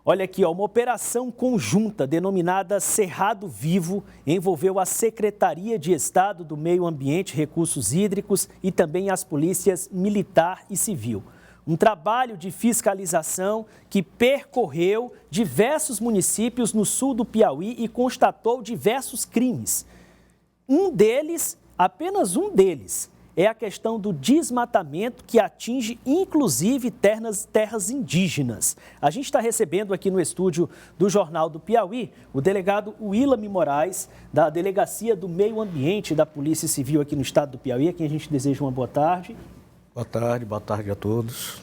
Olha aqui, ó, uma operação conjunta denominada Cerrado Vivo envolveu a Secretaria de Estado do Meio Ambiente e Recursos Hídricos e também as polícias militar e civil. Um trabalho de fiscalização que percorreu diversos municípios no sul do Piauí e constatou diversos crimes. Um deles, apenas um deles, é a questão do desmatamento que atinge inclusive terras indígenas. A gente está recebendo aqui no estúdio do Jornal do Piauí o delegado Willame Moraes, da Delegacia do Meio Ambiente da Polícia Civil aqui no estado do Piauí, a quem a gente deseja uma boa tarde. Boa tarde a todos.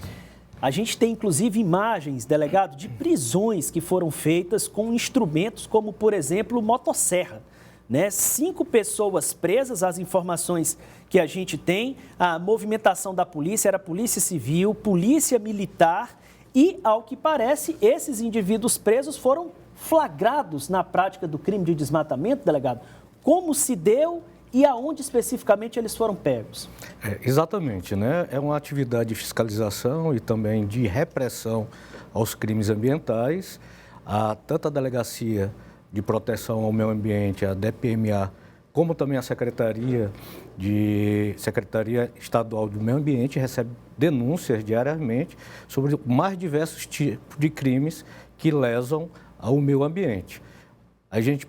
A gente tem inclusive imagens, delegado, de prisões que foram feitas com instrumentos como, por exemplo, motosserra. 5 pessoas presas, as informações que a gente tem, a movimentação da polícia era Polícia Civil, Polícia Militar e, ao que parece, esses indivíduos presos foram flagrados na prática do crime de desmatamento, delegado. Como se deu e aonde especificamente eles foram pegos? Exatamente, né? É uma atividade de fiscalização e também de repressão aos crimes ambientais. Tanto a Delegacia de Proteção ao Meio Ambiente, a DPMA, como também a Secretaria Estadual do Meio Ambiente recebe denúncias diariamente sobre mais diversos tipos de crimes que lesam ao meio ambiente. A gente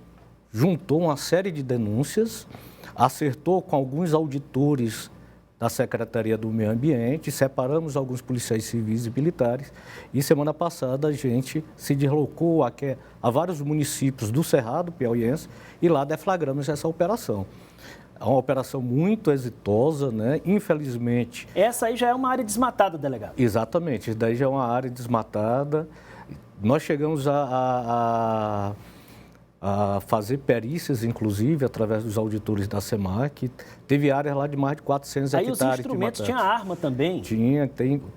juntou uma série de denúncias, acertou com alguns auditores da Secretaria do Meio Ambiente, separamos alguns policiais civis e militares e semana passada a gente se deslocou a vários municípios do Cerrado piauiense e lá deflagramos essa operação. É uma operação muito exitosa, né? Infelizmente... Essa aí já é uma área desmatada, delegado. Exatamente, isso daí já é uma área desmatada. Nós chegamos a fazer perícias, inclusive, através dos auditores da SEMAC. Teve áreas lá de mais de 400 hectares. Aí os instrumentos, tinha arma também?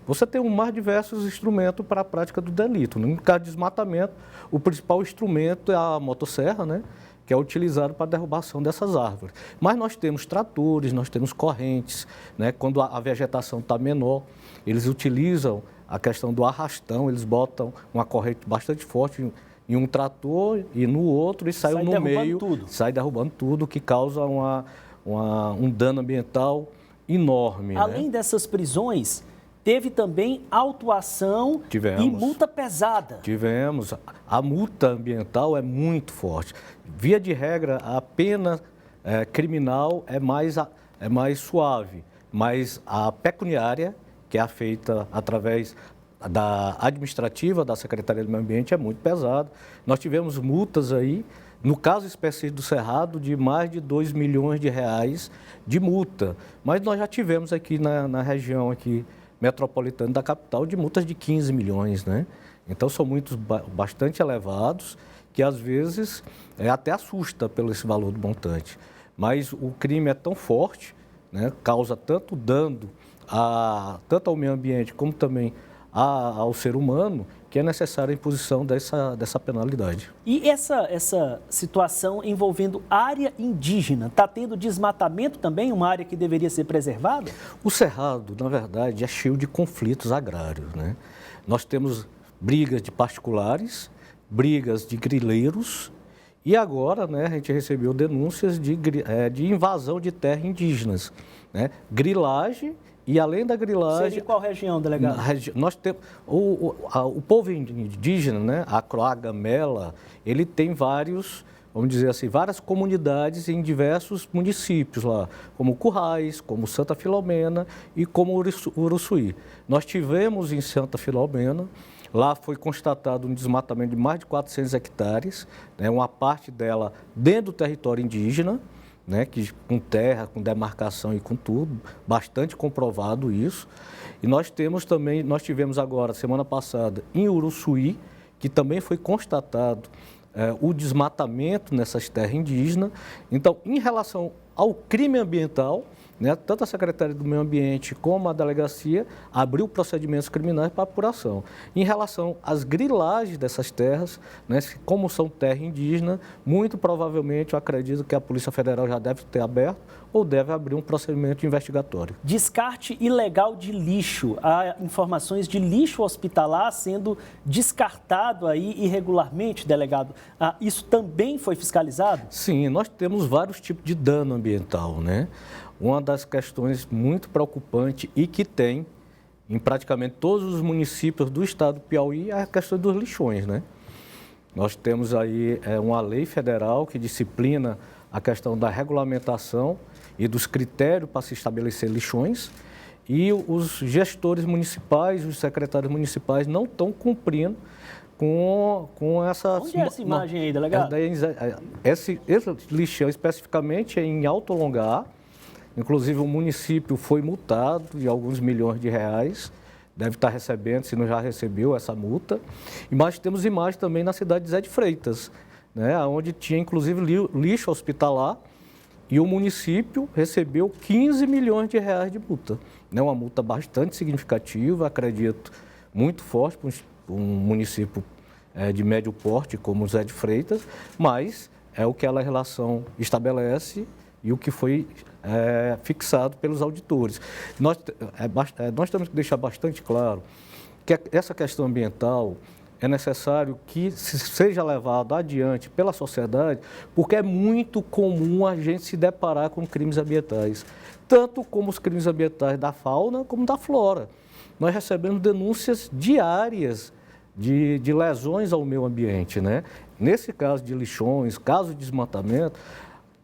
Você tem mais diversos instrumentos para a prática do delito. No caso de desmatamento, o principal instrumento é a motosserra, né? Que é utilizado para a derrubação dessas árvores. Mas nós temos tratores, nós temos correntes, né? Quando a vegetação está menor, eles utilizam a questão do arrastão, eles botam uma corrente bastante forte em um trator e no outro e sai no meio, sai derrubando tudo, que causa um dano ambiental enorme. Além dessas prisões, teve também autuação e multa pesada. Tivemos. A multa ambiental é muito forte. Via de regra, a pena criminal é mais suave, mas a pecuniária, que é feita através da administrativa da Secretaria do Meio Ambiente, é muito pesado. Nós tivemos multas aí, no caso específico do Cerrado, de mais de 2 milhões de reais de multa. Mas nós já tivemos aqui na região aqui metropolitana da capital de multas de 15 milhões, né? Então são muitos bastante elevados, que às vezes até assusta pelo esse valor do montante. Mas o crime é tão forte, né? Causa tanto dano tanto ao meio ambiente como também ao ser humano, que é necessária a imposição dessa penalidade. E essa situação envolvendo área indígena, está tendo desmatamento também, uma área que deveria ser preservada? O Cerrado, na verdade, é cheio de conflitos agrários, né? Nós temos brigas de particulares, brigas de grileiros e agora, né, a gente recebeu denúncias de invasão de terras indígenas, né? Grilagem. E além da grilagem... Seria em qual região, delegado? Nós temos o povo indígena, né, a Croagamela, ele tem várias comunidades em diversos municípios lá, como Currais, como Santa Filomena e como Uruçuí. Nós tivemos em Santa Filomena, lá foi constatado um desmatamento de mais de 400 hectares, né, uma parte dela dentro do território indígena, né, com terra, com demarcação e com tudo, bastante comprovado isso. E nós tivemos agora, semana passada, em Uruçuí, que também foi constatado o desmatamento nessas terras indígenas. Então, em relação ao crime ambiental, né, tanto a Secretaria do Meio Ambiente como a Delegacia abriu procedimentos criminais para apuração. Em relação às grilagens dessas terras, né, como são terra indígena, muito provavelmente eu acredito que a Polícia Federal já deve ter aberto ou deve abrir um procedimento investigatório. Descarte ilegal de lixo. Há informações de lixo hospitalar sendo descartado aí irregularmente, delegado. Isso também foi fiscalizado? Sim, nós temos vários tipos de dano ambiental, né? Uma das questões muito preocupantes e que tem em praticamente todos os municípios do estado do Piauí é a questão dos lixões, né? Nós temos aí uma lei federal que disciplina a questão da regulamentação e dos critérios para se estabelecer lixões, e os gestores municipais, os secretários municipais não estão cumprindo com essa... Onde é essa imagem aí, delegado? Esse lixão especificamente é em Alto Longar. Inclusive o município foi multado de alguns milhões de reais, deve estar recebendo, se não já recebeu essa multa. Mas temos imagens também na cidade de Zé de Freitas, né, onde tinha inclusive lixo hospitalar, e o município recebeu 15 milhões de reais de multa. Né, uma multa bastante significativa, acredito, muito forte para um município de médio porte como Zé de Freitas, mas é o que a relação estabelece e o que foi fixado pelos auditores. Nós temos que deixar bastante claro que essa questão ambiental é necessário que seja levado adiante pela sociedade, porque é muito comum a gente se deparar com crimes ambientais, tanto como os crimes ambientais da fauna como da flora. Nós recebemos denúncias diárias de lesões ao meio ambiente, né? Nesse caso de lixões, caso de desmatamento,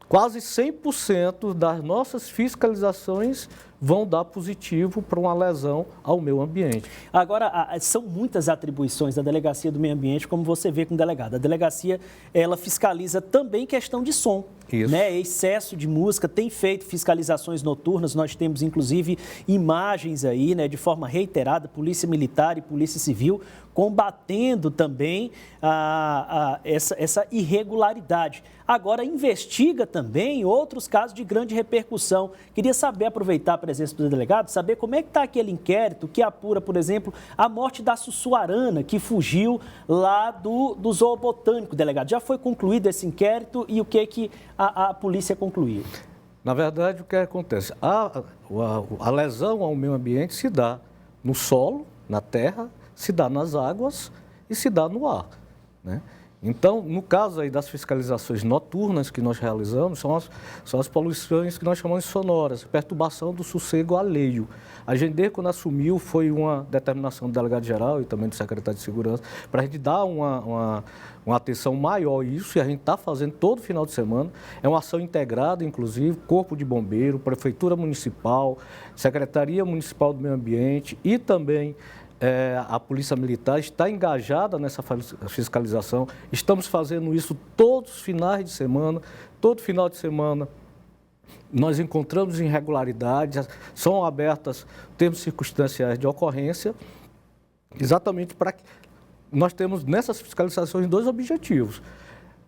quase 100% das nossas fiscalizações vão dar positivo para uma lesão ao meio ambiente. Agora, são muitas atribuições da Delegacia do Meio Ambiente, como você vê com o delegado. A delegacia, ela fiscaliza também questão de som, né? Excesso de música, tem feito fiscalizações noturnas, nós temos inclusive imagens aí, né, de forma reiterada, Polícia Militar e Polícia Civil, combatendo também essa irregularidade. Agora, investiga também outros casos de grande repercussão. Queria saber, aproveitar a presença do delegado, saber como é que está aquele inquérito que apura, por exemplo, a morte da Sussuarana, que fugiu lá do Zoo Botânico, delegado. Já foi concluído esse inquérito e o que a polícia concluiu? Na verdade, o que acontece? A lesão ao meio ambiente se dá no solo, na terra, se dá nas águas e se dá no ar, né? Então, no caso aí das fiscalizações noturnas que nós realizamos, são as poluições que nós chamamos de sonoras, perturbação do sossego alheio. A gente, desde quando assumiu, foi uma determinação do delegado-geral e também do secretário de Segurança, para a gente dar uma atenção maior a isso, e a gente está fazendo todo final de semana. É uma ação integrada, inclusive, Corpo de Bombeiro, Prefeitura Municipal, Secretaria Municipal do Meio Ambiente e também a Polícia Militar está engajada nessa fiscalização. Estamos fazendo isso todos os finais de semana. Todo final de semana nós encontramos irregularidades, são abertas termos circunstanciais de ocorrência, exatamente para que nós temos nessas fiscalizações dois objetivos.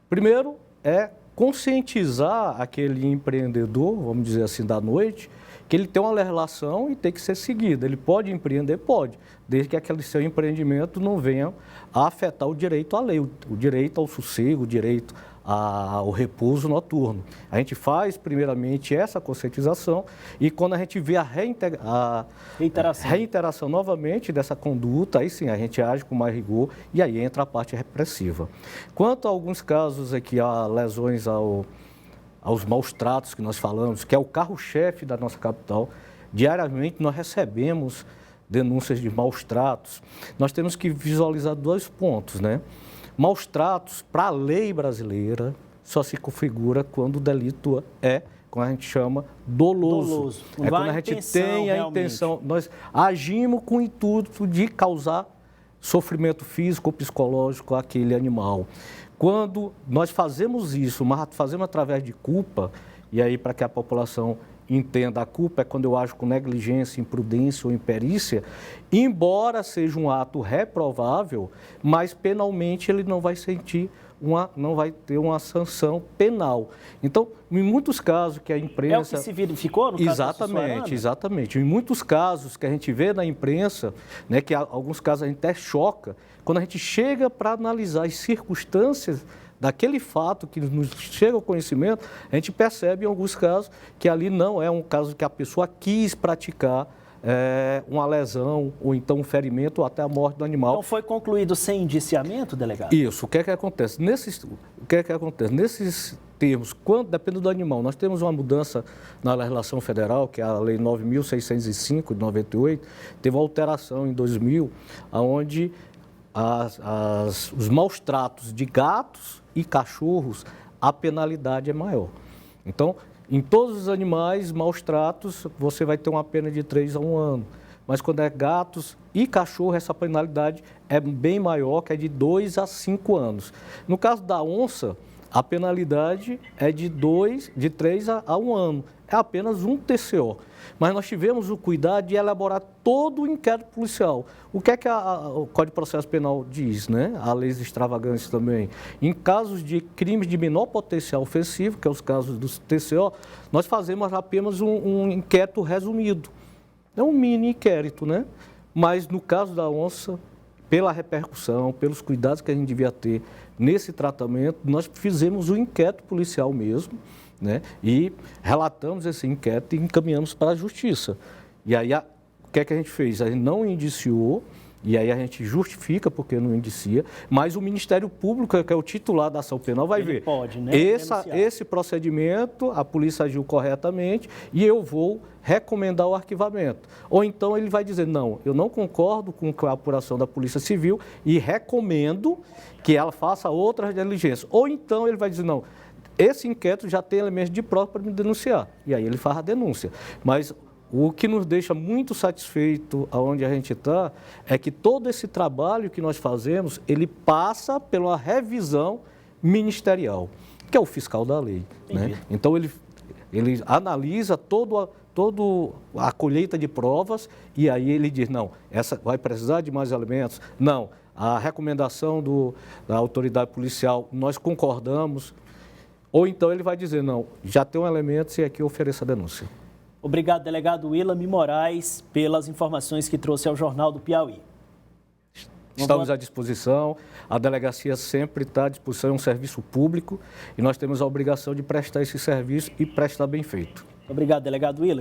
Primeiro é conscientizar aquele empreendedor, vamos dizer assim, da noite, que ele tem uma legislação e tem que ser seguida. Ele pode empreender? Pode, desde que aquele seu empreendimento não venha a afetar o direito à lei, o direito ao sossego, o direito ao repouso noturno. A gente faz, primeiramente, essa conscientização e quando a gente vê a reiteração novamente dessa conduta, aí sim, a gente age com mais rigor e aí entra a parte repressiva. Quanto a alguns casos aqui, há lesões aos maus tratos que nós falamos, que é o carro-chefe da nossa capital, diariamente nós recebemos denúncias de maus tratos. Nós temos que visualizar dois pontos, né? Maus tratos, para a lei brasileira, só se configura quando o delito como a gente chama, doloso. É quando a gente tem a intenção, nós agimos com o intuito de causar sofrimento físico ou psicológico àquele animal. Quando nós fazemos isso, mas fazemos através de culpa, e aí para que a população entenda, a culpa é quando eu ajo com negligência, imprudência ou imperícia, embora seja um ato reprovável, mas penalmente ele não vai sentir uma sanção penal. Então, em muitos casos que a imprensa... É o que se verificou no caso Exatamente, exatamente. Em muitos casos que a gente vê na imprensa, né, que alguns casos a gente até choca, quando a gente chega para analisar as circunstâncias daquele fato que nos chega ao conhecimento, a gente percebe em alguns casos que ali não é um caso que a pessoa quis praticar uma lesão ou então um ferimento ou até a morte do animal. Então foi concluído sem indiciamento, delegado? Isso. O que é que acontece? Nesses termos, depende do animal, nós temos uma mudança na legislação federal, que é a Lei 9.605 de 98, teve uma alteração em 2000, onde os maus tratos de gatos e cachorros, a penalidade é maior. Então, em todos os animais, maus tratos, você vai ter uma pena de 3 a 1 ano. Mas quando é gatos e cachorro, essa penalidade é bem maior, que é de 2 a 5 anos. No caso da onça, a penalidade é de 3 a 1 ano. É apenas um TCO. Mas nós tivemos o cuidado de elaborar todo o inquérito policial. O que é que o Código de Processo Penal diz, né? Há leis extravagantes também. Em casos de crimes de menor potencial ofensivo, que é os casos do TCO, nós fazemos apenas um inquérito resumido. É um mini inquérito, né? Mas no caso da onça, pela repercussão, pelos cuidados que a gente devia ter nesse tratamento, nós fizemos o inquérito policial mesmo, né? E relatamos esse inquérito e encaminhamos para a Justiça. E aí, o que é que a gente fez? A gente não indiciou, e aí a gente justifica porque não indicia, mas o Ministério Público, que é o titular da ação penal, vai ver. Pode, né? Esse procedimento, a polícia agiu corretamente e eu vou recomendar o arquivamento. Ou então ele vai dizer, não, eu não concordo com a apuração da Polícia Civil e recomendo que ela faça outras diligências. Ou então ele vai dizer, não, esse inquérito já tem elementos de prova para me denunciar. E aí ele faz a denúncia. Mas o que nos deixa muito satisfeito aonde a gente está é que todo esse trabalho que nós fazemos, ele passa pela revisão ministerial, que é o fiscal da lei. Né? Então ele analisa toda a colheita de provas e aí ele diz, não, essa vai precisar de mais elementos. Não, a recomendação da autoridade policial, nós concordamos. Ou então ele vai dizer, não, já tem um elemento e aqui eu ofereço a denúncia. Obrigado, delegado Willam Moraes, pelas informações que trouxe ao Jornal do Piauí. Estamos à disposição, a delegacia sempre está à disposição, é um serviço público e nós temos a obrigação de prestar esse serviço e prestar bem feito. Obrigado, delegado Willam.